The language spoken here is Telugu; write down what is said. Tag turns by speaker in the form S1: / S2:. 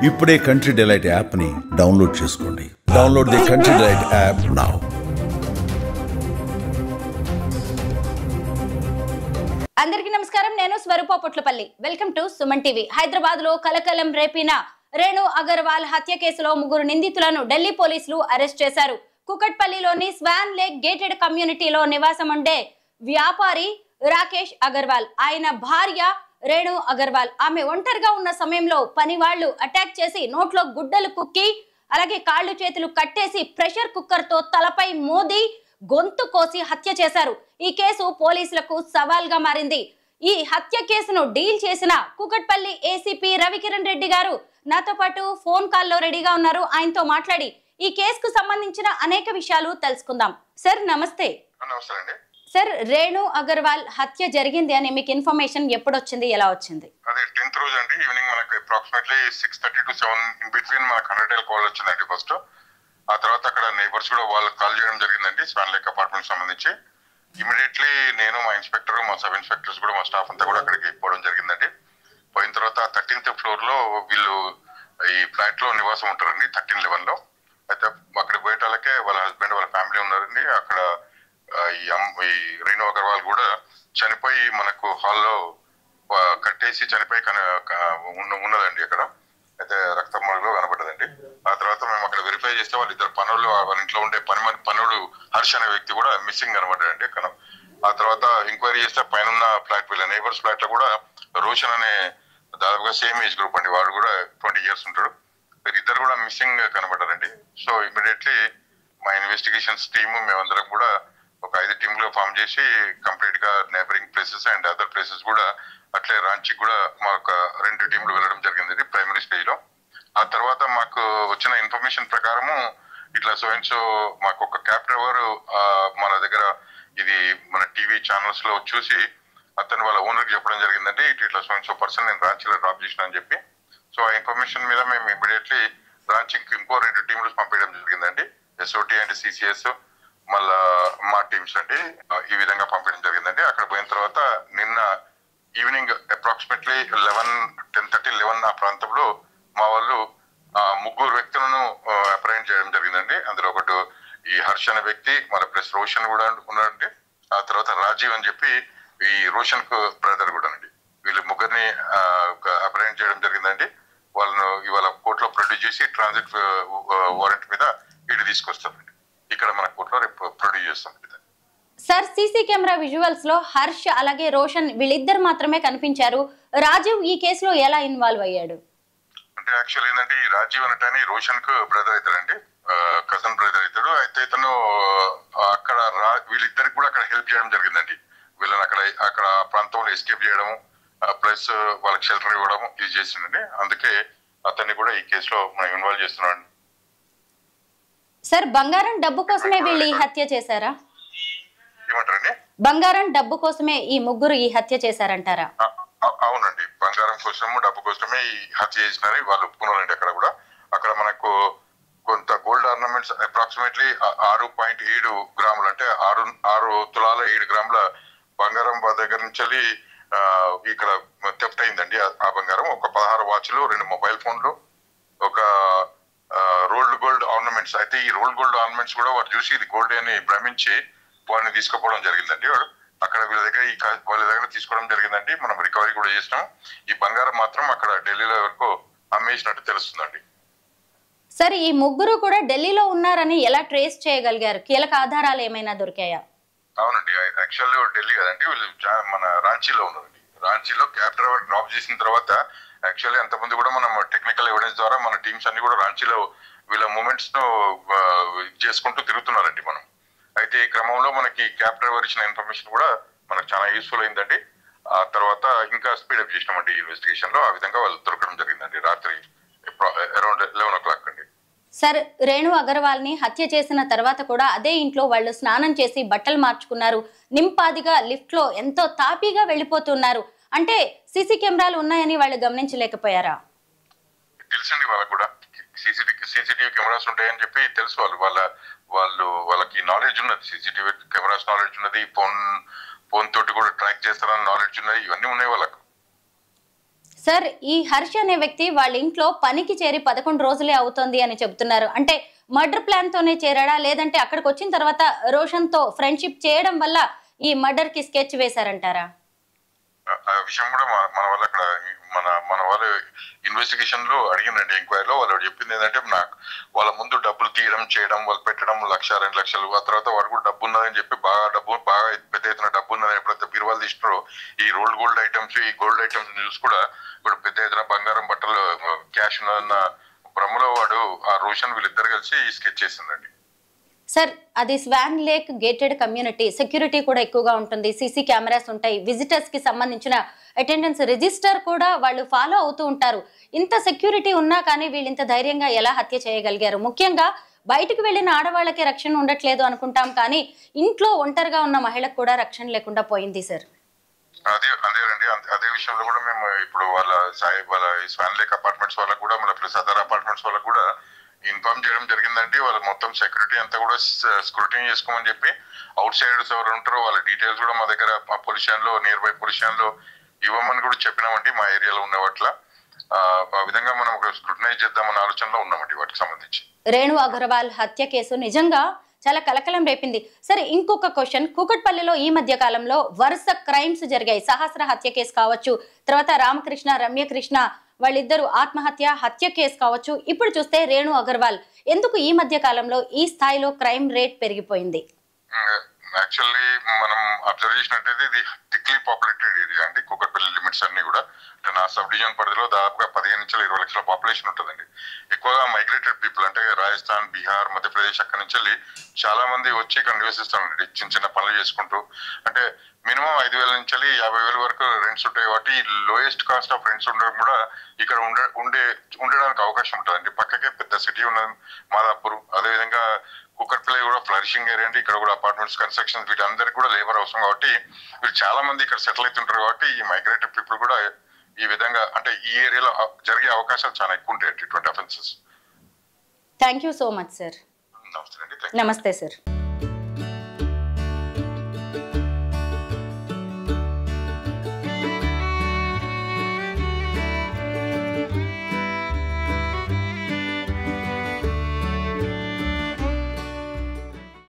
S1: ఇప్పుడే కంట్రీ డిలైట్ యాప్ని డౌన్లోడ్ చేసుకోండి. Download the Country Delight app now.
S2: అందరికీ నమస్కారం. నేను Swaroopa Potlapalli. Welcome to Suman TV. Hyderabad లో కలకలం రేపిన రేణు అగర్వాల్ హత్య కేసులో 3 నిందితులను ఢిల్లీ పోలీసులు అరెస్ట్ చేశారు. కుకట్పల్లిలోని స్వాన్ లేక్ గేటెడ్ కమ్యూనిటీలో నివాసం ఉండే వ్యాపారి రాకేష్ అగర్వాల్, ఆయన భార్య రేణు అగర్వాల్, ఆమె ఒంటరిగా ఉన్న సమయంలో పని వాళ్ళు అటాక్ చేసి నోట్లో గుడ్డలు కుక్కి అలాగే కాళ్ళు చేతులు కట్టేసి ప్రెషర్ కుక్కర్ తో తలపై మోది గొంతు కోసి హత్య చేశారు. ఈ కేసు పోలీసులకు సవాల్గా మారింది. ఈ హత్య కేసును డీల్ చేసిన కుకట్పల్లి ఏసీపీ రవికిరణ్ రెడ్డి గారు నాతో పాటు ఫోన్ కాల్లో రెడీగా ఉన్నారు. ఆయనతో మాట్లాడి ఈ కేసుకు సంబంధించిన అనేక విషయాలు తెలుసుకుందాం. సార్ నమస్తే. సార్, రేణు అగర్వాల్ హత్య జరిగింది అని మీకు ఇన్ఫర్మేషన్ ఎప్పుడు వచ్చింది, ఎలా వచ్చింది?
S3: అదే 10th రోజు అండి, ఈవినింగ్ మనకు అప్రాక్సిమేట్లీ 6:30 to 7 ఇన్ బిట్వీన్ మనకు 100 కాల్ వచ్చిందండి ఫస్ట్. ఆ తర్వాత అక్కడ నైబర్స్ కూడా వాళ్ళకి కాల్ చేయడం జరిగిందండి స్వాన్ లేక్ అపార్ట్మెంట్ సంబంధించి. ఇమీడియట్లీ నేను, మా ఇన్స్పెక్టర్, మా సబ్ ఇన్స్పెక్టర్స్ కూడా, మా స్టాఫ్ అంతా కూడా అక్కడికి పోవడం జరిగిందండి. పోయిన తర్వాత 13th ఫ్లోర్ లో వీళ్ళు ఈ ఫ్లాట్ లో నివాసం ఉంటారండి, 1311 లో. అయితే అక్కడికి పోయేటాలకే వాళ్ళ హస్బెండ్, వాళ్ళ ఫ్యామిలీ ఉన్నారండి. అక్కడ ఈ రేణు అగర్వాల్ కూడా చనిపోయి మనకు హాల్లో కట్టేసి చనిపోయి ఉన్నదండి అక్కడ. అయితే రక్తమూలలో కనబడ్డదండి. ఆ తర్వాత మేము అక్కడ వెరిఫై చేస్తే వాళ్ళిద్దరు పనులు, వాళ్ళ ఇంట్లో ఉండే పనుడు హర్ష అనే వ్యక్తి కూడా మిస్సింగ్ కనబడ్డాడండి. ఆ తర్వాత ఎంక్వైరీ చేస్తే పైన ఫ్లాట్, వీళ్ళ నైబర్స్ ఫ్లాట్ లో కూడా రోషన్ అనే దాదాపుగా సేమ్ ఏజ్ గ్రూప్ అండి, వాడు కూడా 20 years ఉంటాడు. వీరిద్దరు కూడా మిస్సింగ్ కనబడ్డారండి. సో ఇమీడియట్లీ మా ఇన్వెస్టిగేషన్స్ టీము మేమందరం కూడా ఒక 5 టీంలు ఫామ్ చేసి కంప్లీట్ గా neighbouring places and other places కూడా అట్లే రాంచీకి కూడా మాకు 2 టీంలు వెళ్ళడం జరిగింది ప్రైమరీ స్టేజ్ లో. ఆ తర్వాత మాకు వచ్చిన ఇన్ఫర్మేషన్ ప్రకారము ఇట్లా సో మాకు ఒక క్యాబ్ డ్రైవర్ మన దగ్గర ఇది మన టీవీ ఛానల్స్ లో చూసి అతను వాళ్ళ ఓనర్ కి చెప్పడం జరిగిందండి, ఇట్లా సో పర్సన్ నేను రాంచీలో డ్రాప్ చేసిన అని చెప్పి. సో ఆ ఇన్ఫర్మేషన్ మీద మేము ఇమీడియట్లీ రాంచీకి ఇంకో 2 టీంలు పంపించడం జరిగిందండి, SOT అండ్ CCS, మళ్ళా మా టీమ్స్ అండి. ఈ విధంగా పంపించడం జరిగిందండి. అక్కడ పోయిన తర్వాత నిన్న ఈవినింగ్ అప్రాక్సిమేట్లీ 10:30-11 ఆ ప్రాంతంలో మా వాళ్ళు 3 వ్యక్తులను అప్రైంట్ చేయడం జరిగిందండి. అందులో ఒకటి ఈ హర్ష అనే వ్యక్తి, మన ప్లస్ రోషన్ కూడా ఉన్నాడండి. ఆ తర్వాత రాజీవ్ అని చెప్పి ఈ రోషన్ కు బ్రదర్ కూడా అండి. వీళ్ళు 3ని అప్రైంట్ చేయడం జరిగిందండి. వాళ్ళను ఇవాళ కోర్టులో ప్రొడ్యూస్ చేసి ట్రాన్సిట్ వారెంట్ మీద ఇటు తీసుకొస్తామండి. ఇక్కడ మన కోర్టులో రేపు ప్రొడ్యూస్ చేస్తాం.
S2: సార్, సీసీ కెమెరా విజువల్స్ లో హర్ష్ అలాగే రోషన్ వీళ్ళిద్దరు మాత్రమే కనిపించారు. రాజీవ్ ఈ కేసులో ఎలా ఇన్వాల్వ్ అయ్యాడు?
S3: అంటే యాక్చువల్ ఏంటంటే ఈ రాజీవ్ అనటాన్ని రోషన్ కు బ్రదర్ అవుతాడండి, కజన్ బ్రదర్ అవుతాడు. అయితే ఇతను అక్కడ వీళ్ళిద్దరికి కూడా అక్కడ హెల్ప్ చేయడం జరిగిందండి. వీళ్ళని అక్కడ ప్రాంతంలో ఎస్కేప్ చేయడము ప్లస్ వాళ్ళకి షెల్టర్ ఇవ్వడం ఇది చేసిందండి. అందుకే అతన్ని కూడా ఈ కేసులో మనం ఇన్వాల్వ్ చేస్తున్నాడు.
S2: సార్, బంగారం డబ్బు కోసమే వీళ్ళు ఈ హత్య చేశారా?
S3: ఏమంటారండి?
S2: బంగారం డబ్బు కోసమే ఈ 3 ఈ హత్య చేశారంటారా?
S3: అవునండి, బంగారం కోసము డబ్బు కోసమే ఈ హత్య చేసినారని వాళ్ళు ఒప్పుకున్నారండి. అక్కడ మనకు కొంత గోల్డ్ ఆర్నమెంట్స్ అప్రాక్సిమేట్లీ 6.7 గ్రాములు అంటే 6 తులాల 7 గ్రాముల బంగారం దగ్గర నుంచి ఇక్కడ థెఫ్ట్ అయిందండి. ఆ బంగారం ఒక 16 వాచ్లు, 2 మొబైల్ ఫోన్లు, ఒక రోల్డ్ గోల్డ్ ఆర్నమెంట్స్. అయితే ఈ రోల్డ్ గోల్డ్ ఆర్నమెంట్స్ కూడా వాడు చూసి ఇది గోల్డ్ అని భ్రమించి వాడిని తీసుకుపోవడం జరిగిందండి. వాడు అక్కడ వాళ్ళ దగ్గర తీసుకోవడం జరిగిందండి. మనం రికవరీ కూడా చేసినాం. ఈ బంగారం మాత్రం అక్కడ ఢిల్లీలో వరకు అమ్మేసినట్టు తెలుస్తుందండి.
S2: సార్, ఈ 3 కూడా ఢిల్లీలో ఉన్నారని ఎలా ట్రేస్ చేయగలిగారు? కీలక ఆధారాలు ఏమైనా దొరికాయా?
S3: అవునండి, యాక్చువల్లీ ఢిల్లీ కదండి, వీళ్ళు మన రాంచీలో ఉన్నారండి. రాంచీలో క్యాబ్ డ్రైవర్ డ్రాప్ చేసిన తర్వాత యాక్చువల్లీ అంతకుముందు కూడా మనం టెక్నికల్ ఎవిడెన్స్ ద్వారా మన టీమ్స్ అన్ని కూడా రాంచీలో వీళ్ళ మూమెంట్స్ ను చేసుకుంటూ తిరుగుతున్నారండి మనం. అయితే ఈ క్రమంలో మనకి క్యాబ్ డ్రైవర్ ఇచ్చిన ఇన్ఫర్మేషన్ కూడా మనకు చాలా యూస్ఫుల్ అయిందండి. ఆ తర్వాత ఇంకా స్పీడప్ చేసినామండి ఇన్వెస్టిగేషన్ లో. ఆ విధంగా వాళ్ళు దొరకడం జరిగిందండి రాత్రి అరౌండ్ 11 o'clock అండి.
S2: సార్, రేణు అగర్వాల్ ని హత్య చేసిన తర్వాత కూడా అదే ఇంట్లో వాళ్ళు స్నానం చేసి బట్టలు మార్చుకున్నారు. నింపాదిగా లిఫ్ట్ లో ఎంతో తాపీగా వెళ్ళిపోతున్నారు. అంటే సీసీ కెమెరాలు ఉన్నాయని వాళ్ళు గమనించలేకపోయారా?
S3: తెలుసండి, వాళ్ళకు కూడా CCTV కెమెరాస్ ఉంటాయని చెప్పి తెలుసు. వాళ్ళకి నాలెడ్జ్ ఉన్నది, CCTV కెమెరాస్ నాలెడ్జ్ ఉన్నది, ఫోన్ తోటి కూడా ట్రాక్ చేస్తారని నాలెడ్జ్ ఉన్నది, ఇవన్నీ ఉన్నాయి వాళ్ళకు.
S2: సార్, ఈ హర్ష్ అనే వ్యక్తి వాళ్ళ ఇంట్లో పనికి చేరి 11 రోజులే అవుతోంది అని చెప్తున్నారు. అంటే మర్డర్ ప్లాన్ తోనే చేరాడా, లేదంటే అక్కడికి వచ్చిన తర్వాత రోషన్ తో ఫ్రెండ్షిప్ చేయడం వల్ల ఈ మర్డర్ కి స్కెచ్ వేశారంటారా?
S3: ఆ విషయం కూడా మన వాళ్ళు అక్కడ మన వాళ్ళు ఇన్వెస్టిగేషన్ లో అడిగిందండి. ఎంక్వైరీలో వాళ్ళు చెప్పింది ఏంటంటే, నాకు వాళ్ళ ముందు డబ్బులు తీయడం చేయడం, వాళ్ళు పెట్టడం 1,00,000 2 లక్షలు, ఆ తర్వాత వాడు కూడా డబ్బు ఉన్నదని చెప్పి బాగా పెద్ద ఎత్తున డబ్బు ఉన్నదని ఎప్పుడైతే బీరువాలు తీసినారో ఈ గోల్డ్ ఐటమ్స్ చూసి కూడా ఇప్పుడు పెద్ద ఎత్తున బంగారం బట్టలు క్యాష్ ఉన్నదన్న భ్రమలో వాడు ఆ రోషన్ వీళ్ళిద్దరు కలిసి స్కెచ్ చేసిందండి.
S2: సార్, అది Swan Lake gated community, security కూడా ఎక్కువగా ఉంటుంది, సీసీ కెమెరాస్ ఉంటాయి, విజిటర్స్ కి సంబంధించిన అటెండెన్స్ రిజిస్టర్ కూడా వాళ్ళు ఫాలో అవుతూ ఉంటారు. ఇంత సెక్యూరిటీ ఉన్నా కానీ వీళ్ళు ఇంత ధైర్యంగా ఎలా హత్య చేయగలిగారు? ముఖ్యంగా బయటకు వెళ్ళిన ఆడవాళ్ళకి రక్షణ ఉండట్లేదు అనుకుంటాం, కానీ ఇంట్లో ఒంటరిగా ఉన్న మహిళకు కూడా రక్షణ లేకుండా పోయింది సార్.
S3: అదేనండి. అదే విషయంలో కూడా మేము ఇప్పుడు వాళ్ళ స్వాన్ లేక్ అపార్ట్మెంట్స్ వాళ్ళకు కూడా, మన ప్లస్ అదర్ అపార్ట్మెంట్స్ వాళ్ళకు కూడా ఇన్ఫార్మ్ చేయడం జరిగిందండి. వాళ్ళు మొత్తం సెక్యూరిటీ అంతా కూడా స్క్రూటినీ చేసుకోమని చెప్పి అవుట్ సైడర్స్ ఎవరు ఉంటారో వాళ్ళ డీటెయిల్స్ కూడా మా దగ్గర పొజిషన్ లో నియర్ బై పొజిషన్ లో ఇవ్వమని కూడా చెప్పినామండి. మా ఏరియాలో ఉన్న వాటిలో ఆ విధంగా మనం ఒక స్క్రూటినైజ్ చేద్దామన్న ఆలోచనలో ఉన్నామండి వాటికి సంబంధించి.
S2: రేణు అగర్వాల్ హత్య కేసు నిజంగా చాలా కలకలం రేపింది. సరే, ఇంకొక క్వశ్చన్, కూకట్పల్లిలో ఈ మధ్య కాలంలో వరుస క్రైమ్స్ జరిగాయి. సహస్ర హత్య కేసు కావచ్చు, తర్వాత రామకృష్ణ రమ్యకృష్ణ వాళ్ళిద్దరు హత్య కేసు కావచ్చు, ఇప్పుడు చూస్తే రేణు అగర్వాల్. ఎందుకు ఈ మధ్య కాలంలో ఈ స్థాయిలో క్రైమ్ రేట్ పెరిగిపోయింది?
S3: యాక్చువల్లీ మనం అబ్జర్వ్ చేసినట్టయితే ఇది థిక్లీ పాపులేటెడ్ ఏరియా అండి. కూకట్పల్లి లిమిట్స్ అన్ని కూడా నా సబ్ డివిజన్ పరిధిలో దాదాపుగా 15 నుంచి 20 లక్షల పాపులేషన్ ఉంటుందండి. ఎక్కువగా మైగ్రేటెడ్ పీపుల్ అంటే రాజస్థాన్, బీహార్, మధ్యప్రదేశ్ అక్కడి నుంచి చాలా మంది వచ్చి ఇక్కడ నివసిస్తారండి. చిన్న చిన్న పనులు చేసుకుంటూ, అంటే మినిమం 5,000 నుంచి 50,000 వరకు రెంట్స్ ఉంటాయి. కాబట్టి లోయెస్ట్ కాస్ట్ ఆఫ్ రెంట్స్ ఉండడం కూడా ఇక్కడ ఉండడానికి అవకాశం ఉంటుందండి. పక్కకే పెద్ద సిటీ ఉన్నది మాదాపూర్. అదేవిధంగా కూకట్పల్లి కూడా ఫ్లరిషింగ్ ఏరియా అండి. ఇక్కడ కూడా అపార్ట్మెంట్స్, కన్స్ట్రక్షన్స్, వీటందరికీ కూడా లేబర్ అవసరం. కాబట్టి వీళ్ళు చాలా మంది ఇక్కడ సెటిల్ అవుతుంటారు. కాబట్టి ఈ మైగ్రేటెడ్ పీపుల్ కూడా ఈ విధంగా అంటే ఈ ఏరియాలో జరిగే అవకాశాలు చాలా ఎక్కువ ఉంటాయి ఇటువంటి offences.
S2: Thank you so much sir.
S3: నమస్తే అండి.
S2: నమస్తే సార్.